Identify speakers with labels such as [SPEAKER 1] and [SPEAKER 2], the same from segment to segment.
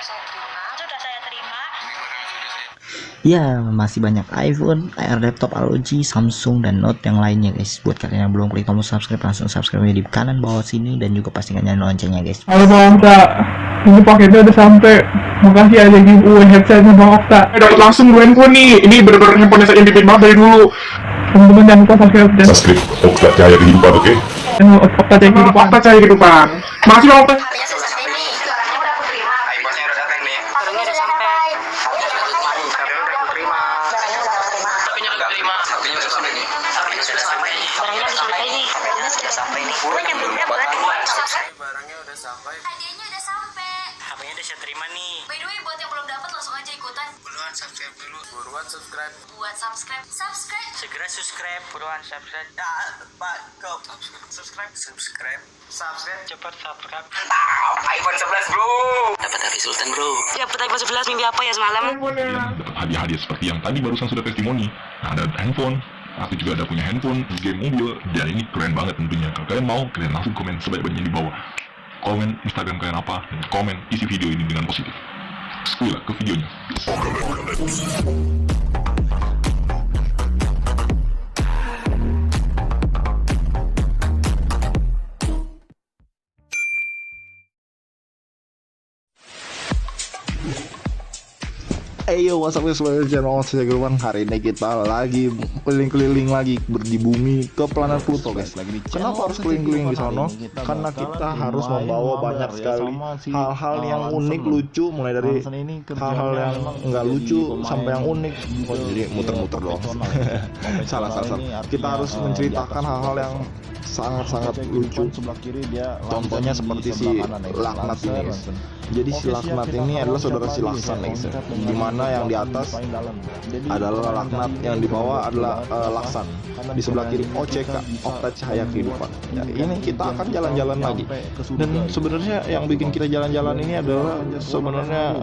[SPEAKER 1] saya terima. Sudah saya terima.
[SPEAKER 2] Ya, masih banyak iPhone, AR laptop, ROG, Samsung, dan Note yang lainnya guys. Buat kalian yang belum klik tombol subscribe, langsung subscribe di kanan bawah sini, dan juga pastikan nyalain loncengnya guys.
[SPEAKER 3] Halo Bang Okta, ini paketnya udah sampai. Makasih aja giveaway headsetnya Bang Okta.
[SPEAKER 4] Dapat langsung 2 handphone nih. Ini bener-bener handphone yang impian banget dari dulu.
[SPEAKER 3] Teman-teman jangan lupa subscribe dan
[SPEAKER 5] Subscribe Okta Cahaya Kehidupan, oke?
[SPEAKER 3] channel Okta Cahaya Kehidupan.
[SPEAKER 4] Fakta cahaya kehidupan. Makasih Bang Okta.
[SPEAKER 1] Harinya saya sampai nih. Barangnya udah aku terima.
[SPEAKER 6] iPhone-nya udah datang nih.
[SPEAKER 1] Barangnya udah sampai.
[SPEAKER 6] Barangnya udah aku terima.
[SPEAKER 1] Barangnya udah aku terima.
[SPEAKER 6] Sapinya udah terima. Sapinya udah sampai nih. Sapinya sudah sampai nih.
[SPEAKER 1] Barangnya udah sampai nih.
[SPEAKER 6] Barangnya sudah sampai nih.
[SPEAKER 1] Gue nyambungnya buat
[SPEAKER 6] Barangnya udah sampai.
[SPEAKER 7] Hadiahnya udah sampai.
[SPEAKER 6] HP-nya udah saya terima nih.
[SPEAKER 7] By the way, buat yang belum dapat langsung aja ikutan.
[SPEAKER 6] Buruan subscribe dulu. Buruan subscribe.
[SPEAKER 7] Buat subscribe.
[SPEAKER 6] Segera subscribe. Buruan subscribe. Pak, go. Subscribe. Cepat subscribe. iPhone 11 bro. Dapat hati Sultan bro.
[SPEAKER 1] Dapat iPhone 11 mimpi apa ya semalam?
[SPEAKER 5] Dapat hadiah-hadiah seperti yang tadi barusan sudah testimoni. Nah, ada handphone, aku juga ada punya handphone, game mobil, dan ini keren banget tentunya. Kalau kalian mau, kalian langsung komen sebanyak-banyaknya di bawah. Komen Instagram kalian apa, dan komen isi video ini dengan positif. Sekolah ke videonya.
[SPEAKER 8] Ayo, what's up guys, welcome to channel saya Geruan. Hari ini kita lagi keliling-keliling lagi di bumi ke planet Pluto guys. Kenapa harus keliling-keliling di sana? Karena kita harus membawa banyak sekali hal-hal yang unik, lucu, mulai dari hal-hal yang enggak lucu sampai yang unik. Oh, jadi muter-muter doang. Salah. Kita harus menceritakan hal-hal yang sangat-sangat lucu. Contohnya seperti si laknat ini guys. Jadi si laknat ini adalah saudara si laksan guys, dimana yang di atas adalah laknat, yang di bawah adalah laksan, di sebelah kiri OCK, Okta Cahaya Kehidupan. Ya, ini kita akan jalan-jalan lagi, dan sebenarnya yang bikin kita jalan-jalan ini adalah sebenarnya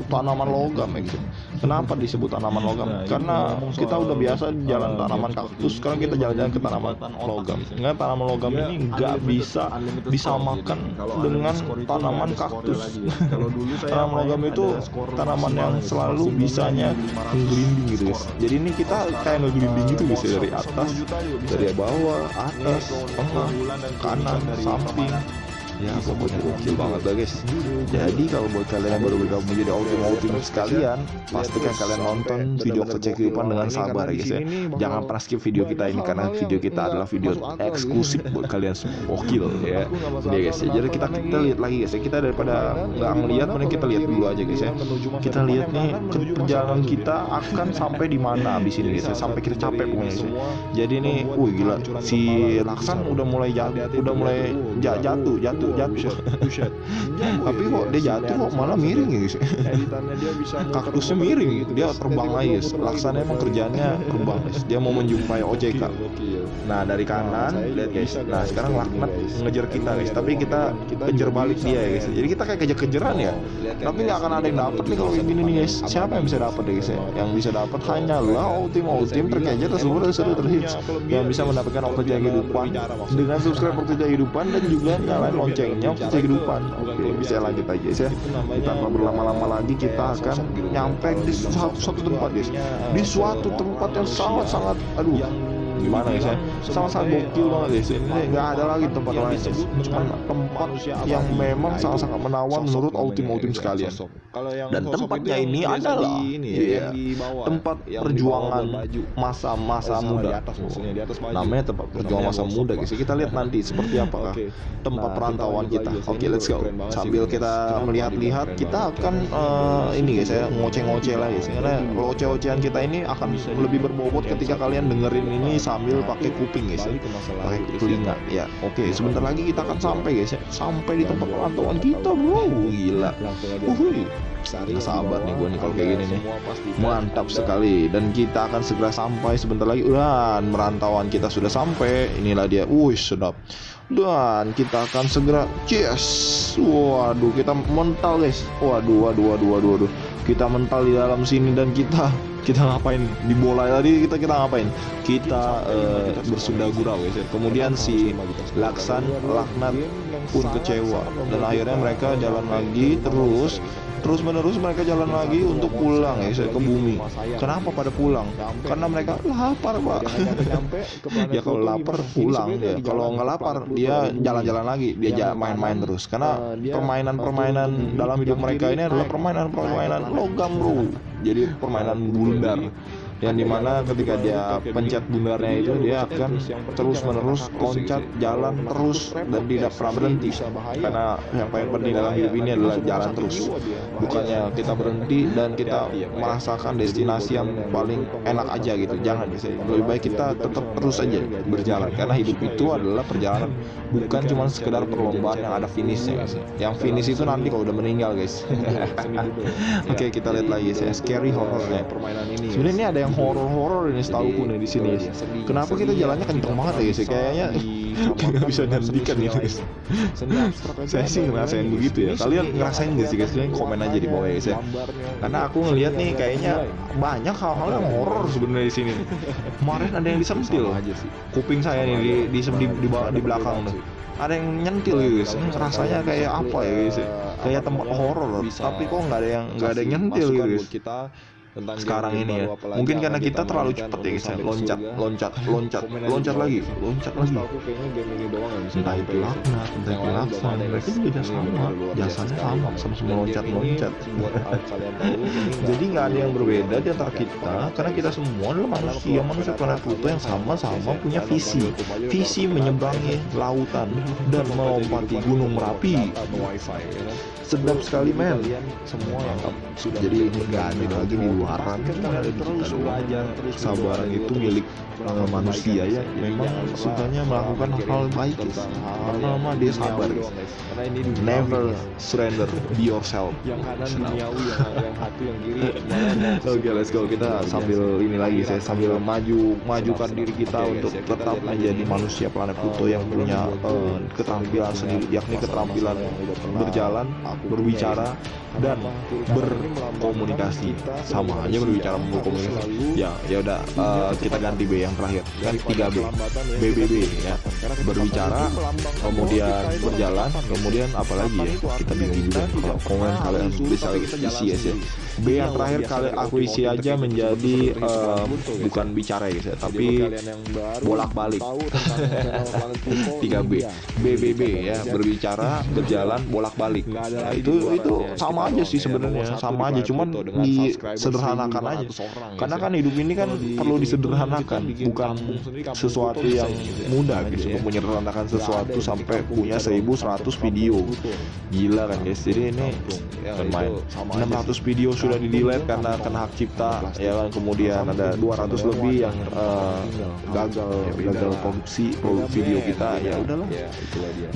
[SPEAKER 8] tanaman logam guys. Kenapa disebut tanaman logam? Karena kita udah biasa jalan tanaman kaktus, sekarang kita jalan-jalan ke tanaman logam. Karena tanaman logam ini nggak bisa disamakan dengan tanaman kaktus. Tanaman logam itu tanaman yang selalu bisanya menggelinding gitu guys. Jadi ini kita kayak ngegelinding gitu guys, dari atas, dari bawah, atas, tengah, kanan, samping. Ya pokoknya gokil banget lah guys. Jadi kalau buat kalian yang baru bergabung menjadi ultimate sekalian, pastikan kalian nonton video Okta Cahaya Kehidupan dengan sabar ya guys ya. Jangan pernah skip video kita ini, karena video kita adalah video eksklusif buat kalian semua. Gokil ya. Iya guys ya. Jadi kita lihat lagi guys ya. Kita daripada nggak ngelihat, mending kita lihat dulu aja guys ya. Kita lihat nih perjalanan kita akan sampai di mana abis ini guys ya. Sampai kita capek pokoknya guys ya. Jadi nih, gila, si laksan udah mulai jatuh, tapi kok dia jatuh kok malah miring ya guys. Kaktusnya miring gitu, dia terbang lagi guys. Laksana emang kerjanya terbang guys, dia mau menjumpai OCK. Nah dari kanan lihat guys, nah sekarang laknat ngejar kita guys, tapi kita kejar balik dia ya guys. Jadi kita kayak kejar-kejaran ya, tapi nggak akan ada yang dapat nih kalau kayak gini nih guys. Siapa yang bisa dapat ya guys ya? Yang bisa dapat hanyalah ultim terkejar tersebut sudah terhits, yang bisa mendapatkan Okta Cahaya Kehidupan dengan subscribe Okta Cahaya Kehidupan dan juga nyalain loncengnya Okta Cahaya Kehidupan. Oke, bisa lanjut aja guys ya. Tanpa berlama-lama lagi kita akan nyampe di suatu tempat guys, di suatu tempat yang sangat-sangat gimana guys ya, sangat-sangat gokil banget guys. Ini nggak ada lagi tempat lain guys, cuma tempat yang memang sangat-sangat menawan menurut ultim sekalian. Dan tempatnya ini adalah tempat perjuangan masa muda. Namanya tempat perjuangan masa muda guys. Kita lihat nanti seperti apakah tempat perantauan kita. Oke, let's go. Sambil kita melihat-lihat, kita akan ini guys ya, ngoceh-ngoceh lah guys, karena oceh-ocehan kita ini akan lebih berbobot ketika kalian dengerin ini sambil pakai kuping guys ya, pakai telinga ya. Oke, sebentar lagi kita akan sampai guys ya, sampai di tempat perantauan kita bro. Gila, nggak sabar nih gue nih kalau kayak gini nih, mantap sekali. Dan kita akan segera sampai sebentar lagi. Dan merantauan kita sudah sampai, inilah dia. Wih, sedap. Dan kita akan segera, yes, waduh, kita mental guys. Waduh, kita mental di dalam sini dan kita ngapain di bola tadi, kita ngapain, kita bersunda gurau guys ya. Kemudian si Laksan laknat pun kecewa dan akhirnya mereka jalan lagi terus menerus mereka jalan lagi untuk pulang ya ke bumi. Kenapa pada pulang? Karena mereka lapar pak. Ya kalau lapar pulang ya, kalau nggak lapar dia jalan-jalan lagi, dia main-main terus. Karena permainan dalam hidup mereka ini adalah permainan logam bro. Jadi permainan bundar, yang dimana ketika dia pencet bundarnya itu dia akan terus menerus loncat jalan terus dan tidak pernah berhenti. Karena yang paling penting dalam hidup ini adalah jalan terus, bukannya kita berhenti dan kita merasakan destinasi yang paling enak aja gitu. Jangan, lebih baik kita tetap terus aja berjalan, karena hidup itu adalah perjalanan, bukan cuma sekedar perlombaan yang ada finishnya guys. Yang finish itu nanti kalau udah meninggal guys. Oke, kita lihat lagi ya scary horrornya permainan ini. Sebenarnya ini ada yang horor ini setahuku nih di sini. Kenapa kita jalannya kenceng banget ya guys? Kayaknya nggak bisa dihentikan ini guys. Saya sih ngerasain begitu ya. Kalian ngerasain nggak sih guys? Kalian komen aja di bawah ya guys ya. Karena aku ngelihat nih kayaknya banyak hal-hal yang horor sebenarnya di sini. Kemarin ada yang disentil aja sih. Kuping saya nih di belakang tuh. Ada yang nyentil gitu guys. Rasanya kayak apa ya guys? Kayak tempat horor. Tapi kok nggak ada yang nyentil gitu guys. Sekarang ini ya, mungkin karena kita terlalu cepat ya guys, loncat lagi, entah itu laknat, entah itu laksan, mereka juga jasanya sama semua loncat. Jadi nggak ada yang berbeda di antara kita, karena kita semua adalah manusia planet Pluto yang sama-sama punya visi menyeberangi lautan dan melompati gunung Merapi. Sedap sekali men, semua sudah. Jadi ini nggak ada lagi di luaran, kan terus belajar. Kesabaran itu milik manusia ya, memang sukanya melakukan hal baik karena dia sabar guys. Never surrender, be yourself. Yang kanan duniawi, yang satu yang kiri. Oke, let's go. Kita sambil ini lagi, saya sambil majukan diri kita untuk tetap menjadi manusia planet Pluto yang punya keterampilan sendiri, yakni keterampilan berjalan, berbicara, dan berkomunikasi. Sama aja berbicara, berkomunikasi. Ya udah, kita ganti B yang terakhir kan 3B, BBB ya. Berbicara, kemudian berjalan, kemudian apalagi ya, kita bingung juga. Kalau komen kalian bisa isi ya. B yang terakhir kalian aku isi aja menjadi bukan bicara ya guys ya, tapi bolak-balik. 3B, BBB ya, berbicara, berjalan, bolak-balik. Nah, itu sama aja sih sebenarnya, sama aja, cuman disederhanakan aja. Karena kan hidup ini kan perlu disederhanakan, bukan sesuatu yang mudah gitu untuk menyederhanakan sesuatu sampai punya 1100 video. Gila kan guys. Jadi ini main 600 video sudah di-delete karena kena hak cipta ya kan. Kemudian ada 200 lebih yang gagal produksi video kita. Ya udahlah,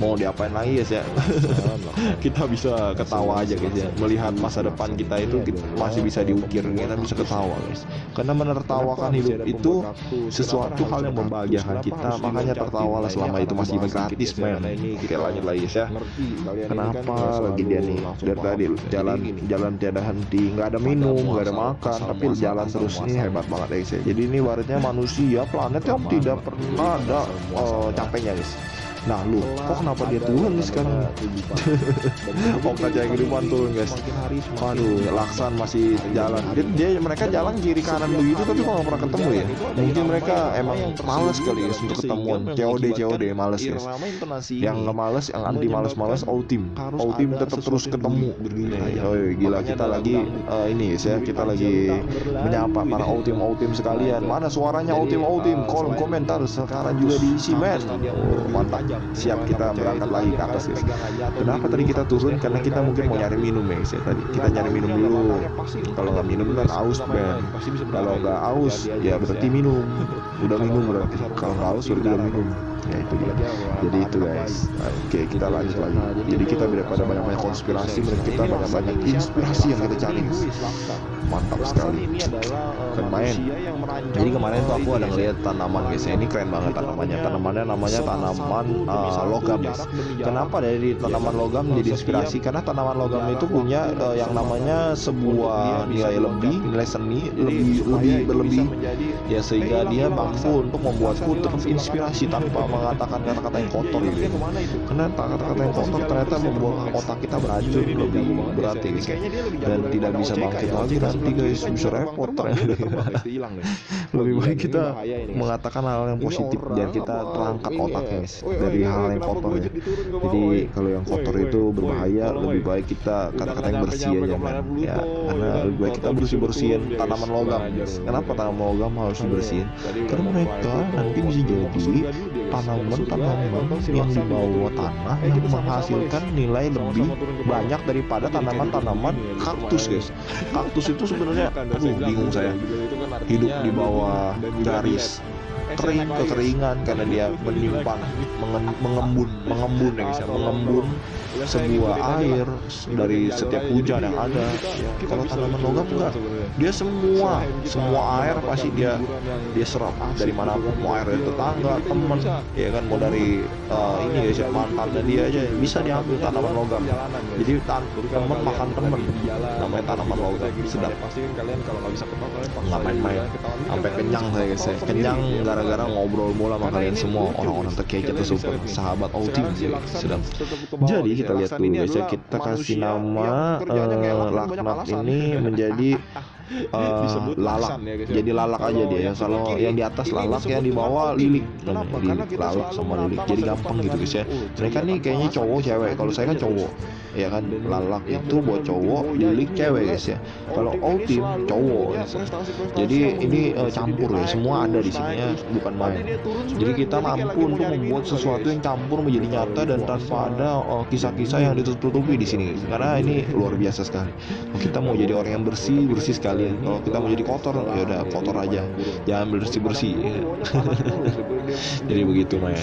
[SPEAKER 8] mau diapain lagi guys ya. Kita bisa ketawa aja guys ya, melihat masa depan kita itu masih bisa diukir, kita bisa ketawa guys. Karena menertawakan hidup itu sesuatu hal yang membahagiakan kita, makanya tertawalah selama itu masih gratis men. Oke, lanjut lagi guys ya. Kenapa lagi dia nih dari tadi jalan tiada henti, nggak ada minum, nggak ada makan, tapi jalan terus. Ini hebat banget guys ya. Jadi ini ibaratnya manusia planet yang tidak pernah ada capeknya guys. Nah lu, kok kenapa dia turun nih sekarang? Okta Jaya Kehidupan turun guys. Waduh, Laksan masih jalan. Mereka jalan kiri kanan begitu, tapi kok nggak pernah ketemu ya? Mungkin mereka emang males kali guys untuk ketemuan. COD males guys. Yang nggak males, yang anti males Ultim tetap terus ketemu. Oh gila, kita lagi ini guys ya, kita lagi menyapa para Ultim sekalian. Mana suaranya Ultim? Kolom komentar sekarang juga diisi men. Mantap. Siap, kita berangkat lagi ke atas guys. Kenapa tadi kita turun? Karena kita mungkin mau nyari minum ya guys ya. Tadi kita nyari minum dulu. Kalau nggak minum kan aus men. Kalau nggak aus ya berarti minum. Udah minum berarti. Kalau nggak aus berarti udah minum. ya itu dia. Jadi itu guys. Oke, kita lanjut lagi. Jadi kita daripada banyak-banyak konspirasi, menurut kita banyak-banyak inspirasi yang kita cari. Mantap sekali. Keren main. Jadi kemarin tuh aku ada ngeliat tanaman guys ya. Ini keren banget tanamannya. Tanamannya namanya tanaman logam guys. Kenapa dari tanaman logam jadi inspirasi? Karena tanaman logam itu punya yang namanya sebuah nilai lebih, nilai seni lebih berlebih ya, sehingga dia mampu untuk membuatku terinspirasi tanpa mengatakan kata-kata yang kotor gitu. Karena kata-kata yang kotor ternyata membuat otak kita beracun lebih berat ya guys, dan tidak bisa bangkit lagi nanti guys, bisa repot ternyata. Lebih baik kita mengatakan hal yang positif dan kita terangkat otaknya guys dari hal yang kotor ya. Jadi kalau yang kotor itu berbahaya, lebih baik kita kata-kata yang bersih aja man ya, karena lebih baik kita bersihin tanaman logam. Kenapa tanaman logam harus dibersihin? Karena mereka nanti bisa jadi tanaman-tanaman yang di bawah tanah yang menghasilkan nilai lebih banyak daripada tanaman-tanaman kaktus guys. Kaktus itu sebenarnya, aduh bingung saya, hidup di bawah garis kekeringan karena dia menyimpan mengembun ya guys ya, mengembun sebuah air dari setiap hujan yang ada. Kalau tanaman logam enggak, dia semua air pasti dia serap dari manapun, mau air dari tetangga, teman ya kan, mau dari ini guys ya, mantannya dia aja bisa diambil tanaman logam. Jadi teman makan teman, namanya tanaman logam, sedap. Nggak main-main, sampai kenyang saya guys ya, kenyang gara-gara ngobrol mula sama kalian semua, orang-orang terkece atau super sahabat Outim sedap. Jadi kita lihat dulu guys ya, kita kasih nama laknat ini menjadi lalak. Jadi lalak aja dia ya, kalau yang di atas lalak, yang di bawah lilik. Lilik, lalak sama lilik, jadi gampang gitu guys ya. Mereka nih kayaknya cowok cewek, kalau saya kan cowok ya kan, lalak itu buat cowok, lilik cewek guys ya. Kalau Outim cowok ya. Jadi ini campur ya, semua ada di sini ya, bukan main. Jadi kita mampu untuk membuat sesuatu yang campur menjadi nyata dan tanpa ada kisah-kisah yang ditutupi di sini, karena ini luar biasa sekali. Kita mau jadi orang yang bersih sekali. Kalau kita mau jadi kotor, ya udah kotor aja, jangan bersih ya. Jadi begitu main.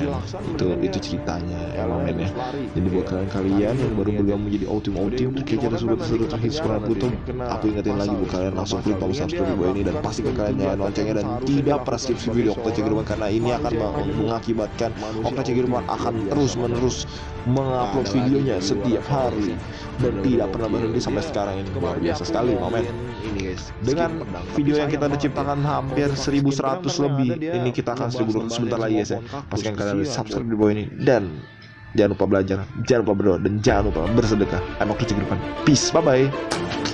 [SPEAKER 8] Itu ceritanya ya main ya. Jadi buat kalian yang baru bergabung menjadi Outim terkece dan sudah hits Pluto, aku ingetin lagi buat kalian langsung klik tombol subscribe di bawah ini dan pastikan kalian nyalain loncengnya dan tidak pernah skip video Okta Cegirman, karena ini akan mengakibatkan Okta Cegirman akan terus-menerus mengupload videonya setiap hari dan tidak pernah berhenti sampai sekarang. Ini luar biasa sekali momen ini guys. Dengan video yang kita udah ciptakan hampir 1100 lebih, ini kita akan 1200 sebentar lagi guys ya. Pastikan kalian subscribe di bawah ini dan jangan lupa belajar, jangan lupa berdoa, dan jangan lupa bersedekah. I'm Okta Cegirman, peace, bye bye.